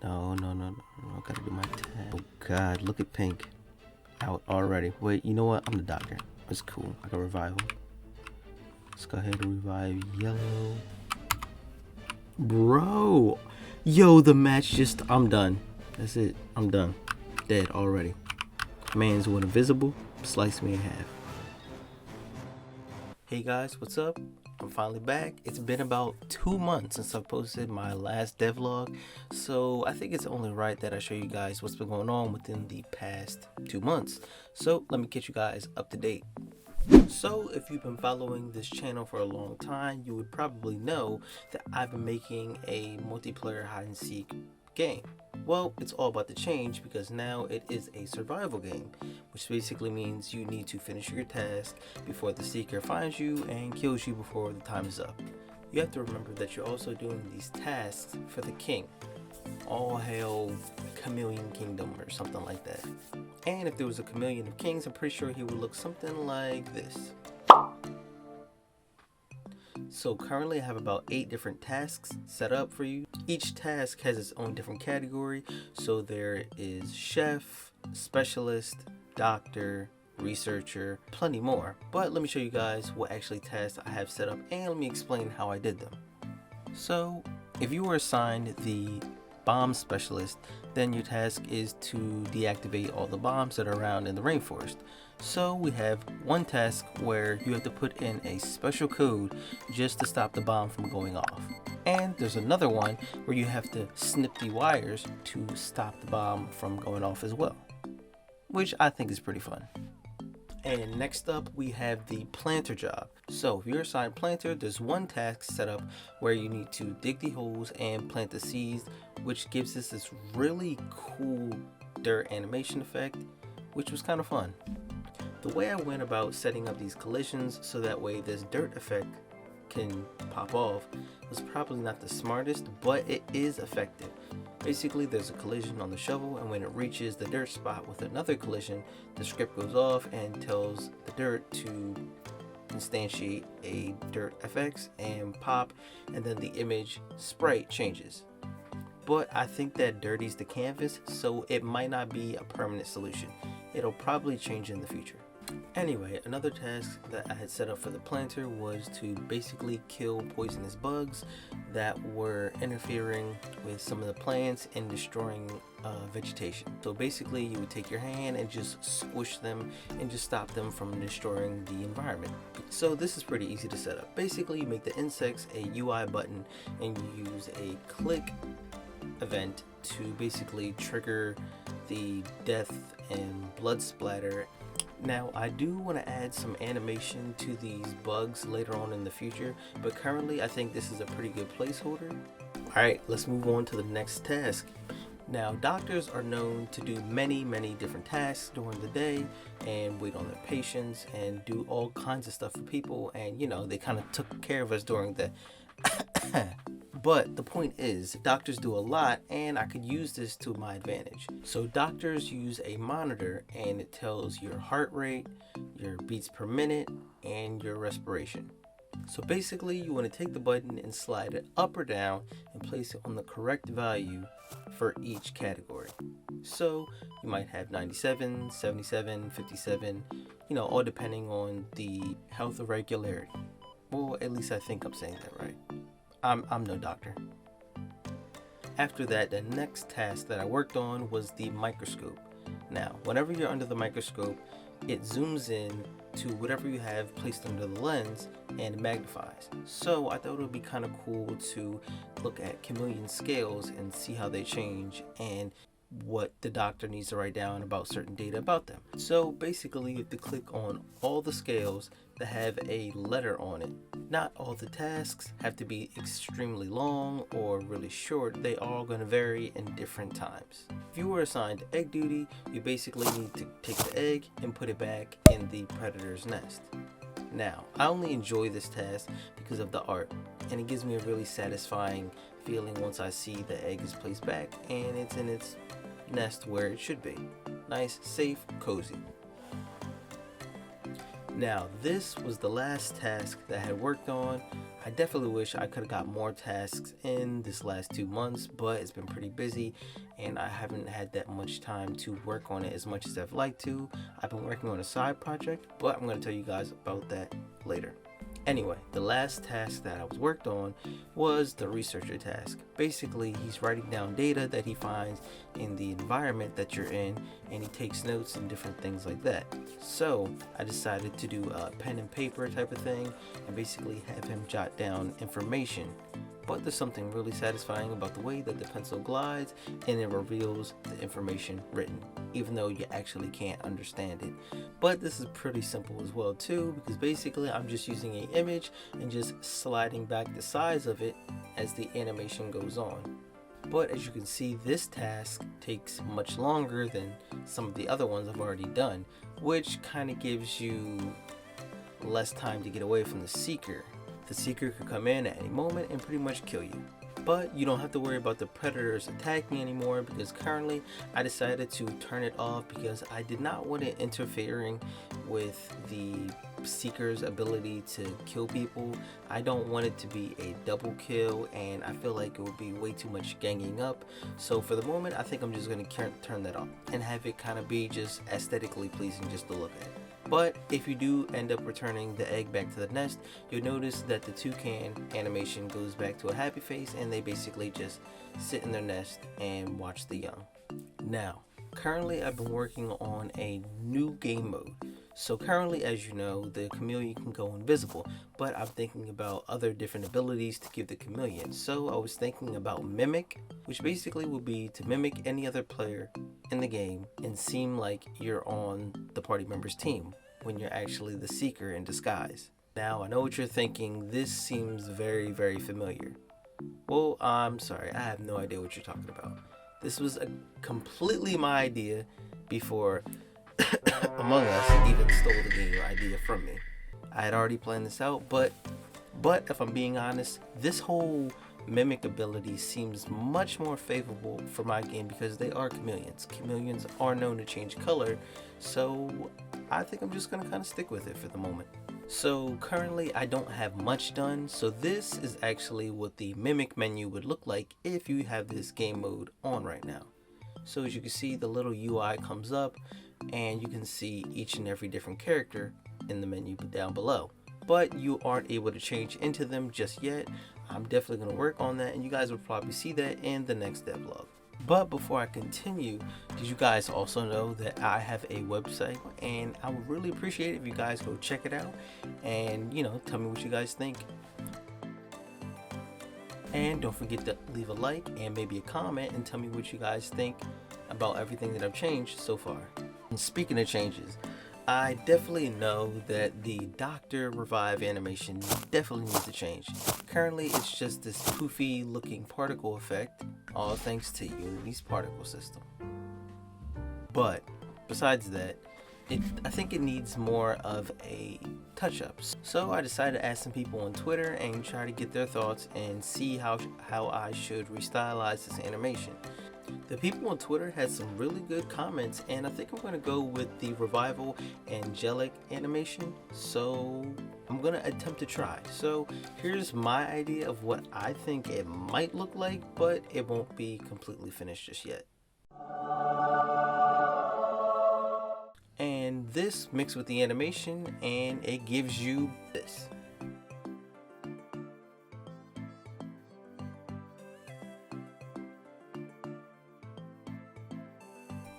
No, no, no, no, no. I gotta do my tag. Oh God, look at Pink. Out already. Wait, you know what? I'm the doctor. It's cool. I can revive him. Let's go ahead and revive Yellow. Bro! Yo, the match just... I'm done. That's it. I'm done. Dead already. Man's went invisible. Slice me in half. Hey guys, what's up? I'm finally back. It's been about 2 months since I posted my last devlog, so I think it's only right that I show you guys what's been going on within the past 2 months. So let me get you guys up to date. So if you've been following this channel for a long time, you would probably know that I've been making a multiplayer hide and seek game. Well, it's all about to change because now it is a survival game, which basically means you need to finish your task before the seeker finds you and kills you before the time is up. You have to remember that you're also doing these tasks for the king. All hail Chameleon Kingdom or something like that. And if there was a chameleon of kings, I'm pretty sure he would look something like this. So currently I have about 8 different tasks set up for you. Each task has its own different category. So there is chef, specialist, doctor, researcher, plenty more. But let me show you guys what actually tasks I have set up and let me explain how I did them. So if you were assigned the bomb specialist, then your task is to deactivate all the bombs that are around in the rainforest. So we have one task where you have to put in a special code just to stop the bomb from going off. And there's another one where you have to snip the wires to stop the bomb from going off as well, which I think is pretty fun. And next up we have the planter job. So if you're assigned planter, there's one task set up where you need to dig the holes and plant the seeds, which gives us this really cool dirt animation effect, which was kind of fun. The way I went about setting up these collisions so that way this dirt effect can pop off was probably not the smartest, but it is effective. Basically, there's a collision on the shovel, and when it reaches the dirt spot with another collision, the script goes off and tells the dirt to instantiate a dirt FX and pop, and then the image sprite changes. But I think that dirties the canvas, so it might not be a permanent solution. It'll probably change in the future. Anyway, another task that I had set up for the planter was to basically kill poisonous bugs that were interfering with some of the plants and destroying vegetation. So basically you would take your hand and just squish them and just stop them from destroying the environment. So this is pretty easy to set up. Basically you make the insects a UI button and you use a click event to basically trigger the death and blood splatter. Now I do want to add some animation to these bugs later on in the future, but currently I think this is a pretty good placeholder. Alright, let's move on to the next task. Now doctors are known to do many different tasks during the day and wait on their patients and do all kinds of stuff for people, and you know, they kind of took care of us during the But the point is, doctors do a lot and I could use this to my advantage. So doctors use a monitor and it tells your heart rate, your beats per minute, and your respiration. So basically you want to take the button and slide it up or down and place it on the correct value for each category. So you might have 97, 77, 57, you know, all depending on the health of regularity. Well, at least I think I'm saying that right. I'm no doctor. After that, the next task that I worked on was the microscope. Now, whenever you're under the microscope, it zooms in to whatever you have placed under the lens and magnifies. So I thought it would be kind of cool to look at chameleon scales and see how they change and what the doctor needs to write down about certain data about them. So basically you have to click on all the scales that have a letter on it. Not all the tasks have to be extremely long or really short. They are going to vary in different times. If you were assigned egg duty, you basically need to take the egg and put it back in the predator's nest. Now, I only enjoy this task because of the art, and it gives me a really satisfying feeling once I see the egg is placed back and it's in its nest where it should be. Nice, safe, cozy. Now this was the last task that I had worked on. I I definitely wish I could have got more tasks in this last 2 months, but it's been pretty busy and I haven't had that much time to work on it as much as I've liked to. I've been working on a side project, but I'm going to tell you guys about that later. Anyway, the last task that I was worked on was the researcher task. Basically, he's writing down data that he finds in the environment that you're in, and he takes notes and different things like that. So I decided to do a pen and paper type of thing and basically have him jot down information. But there's something really satisfying about the way that the pencil glides and it reveals the information written, even though you actually can't understand it. But this is pretty simple as well too, because basically I'm just using an image and just sliding back the size of it as the animation goes on. But as you can see, this task takes much longer than some of the other ones I've already done, which kind of gives you less time to get away from the seeker. The seeker could come in at any moment and pretty much kill you. But you don't have to worry about the predators attacking anymore, because currently I decided to turn it off because I did not want it interfering with the seeker's ability to kill people. I don't want it to be a double kill, and I feel like it would be way too much ganging up. So for the moment, I think I'm just going to turn that off and have it kind of be just aesthetically pleasing just to look at. But if you do end up returning the egg back to the nest, you'll notice that the toucan animation goes back to a happy face and they basically just sit in their nest and watch the young. Now, currently I've been working on a new game mode. So currently, as you know, the chameleon can go invisible, but I'm thinking about other different abilities to give the chameleon. So I was thinking about mimic, which basically would be to mimic any other player in the game and seem like you're on the party member's team when you're actually the seeker in disguise. Now, I know what you're thinking. This seems very, very familiar. Well, I'm sorry, I have no idea what you're talking about. This was completely my idea before Among Us even stole the game idea from me. I had already planned this out, but if I'm being honest, this whole mimic ability seems much more favorable for my game because they are chameleons. Chameleons are known to change color, so I think I'm just going to kind of stick with it for the moment. So currently I don't have much done, so this is actually what the mimic menu would look like if you have this game mode on right now. So as you can see, the little UI comes up and you can see each and every different character in the menu down below, but you aren't able to change into them just yet. I'm definitely going to work on that, and you guys will probably see that in the next devlog. But before I continue, did you guys also know that I have a website, and I would really appreciate it if you guys go check it out and tell me what you guys think. And don't forget to leave a like and maybe a comment and tell me what you guys think about everything that I've changed so far. And speaking of changes, I definitely know that the Doctor Revive animation definitely needs to change. Currently, it's just this poofy looking particle effect, all thanks to Unity's particle system. But besides that, I think it needs more of a touch-up. So I decided to ask some people on Twitter and try to get their thoughts and see how I should restylize this animation. The people on Twitter had some really good comments, and I think I'm going to go with the Revival Angelic animation. So I'm going to attempt to try. So here's my idea of what I think it might look like, but it won't be completely finished just yet. And this mixed with the animation, and it gives you this.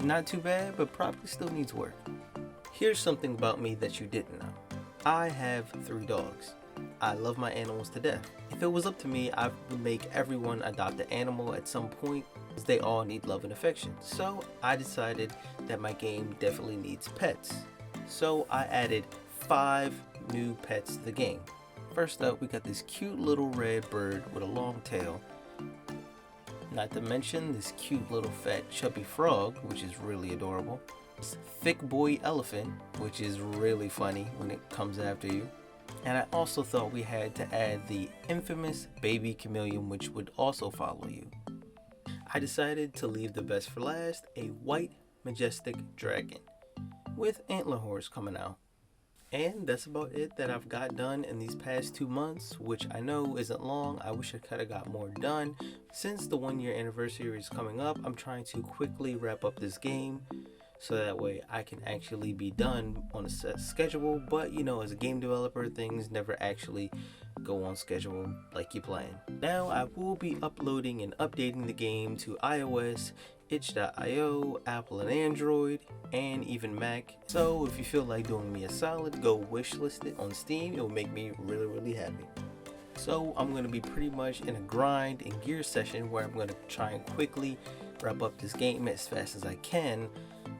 Not too bad, but probably still needs work. Here's something about me that you didn't know. I have 3 dogs. I love my animals to death. If it was up to me, I would make everyone adopt an animal at some point, because they all need love and affection. So I decided that my game definitely needs pets. So I added 5 new pets to the game. First up, we got this cute little red bird with a long tail. Not to mention this cute little fat chubby frog, which is really adorable. This thick boy elephant, which is really funny when it comes after you. And I also thought we had to add the infamous baby chameleon, which would also follow you. I decided to leave the best for last, a white majestic dragon with antler horns coming out. And that's about it that I've got done in these past 2 months, which I know isn't long. I wish I could have got more done. Since the 1 year anniversary is coming up, I'm trying to quickly wrap up this game so that way I can actually be done on a set schedule. But you know, as a game developer, things never actually go on schedule like you plan. Now I will be uploading and updating the game to iOS, itch.io, Apple and Android, and even Mac. So if you feel like doing me a solid, go wishlist it on Steam. It will make me really happy. So I'm going to be pretty much in a grind and gear session where I'm going to try and quickly wrap up this game as fast as I can,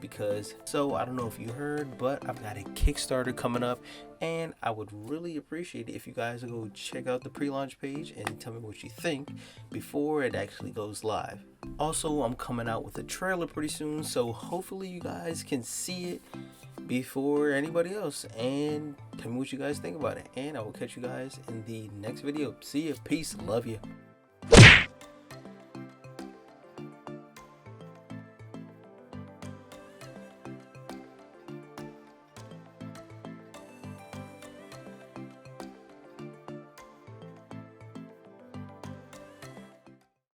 because I don't know if you heard, but I've got a Kickstarter coming up, and I would really appreciate it if you guys would go check out the pre-launch page and tell me what you think before it actually goes live. Also, I'm coming out with a trailer pretty soon, so hopefully you guys can see it before anybody else and tell me what you guys think about it, and I will catch you guys in the next video. See ya, peace, love you.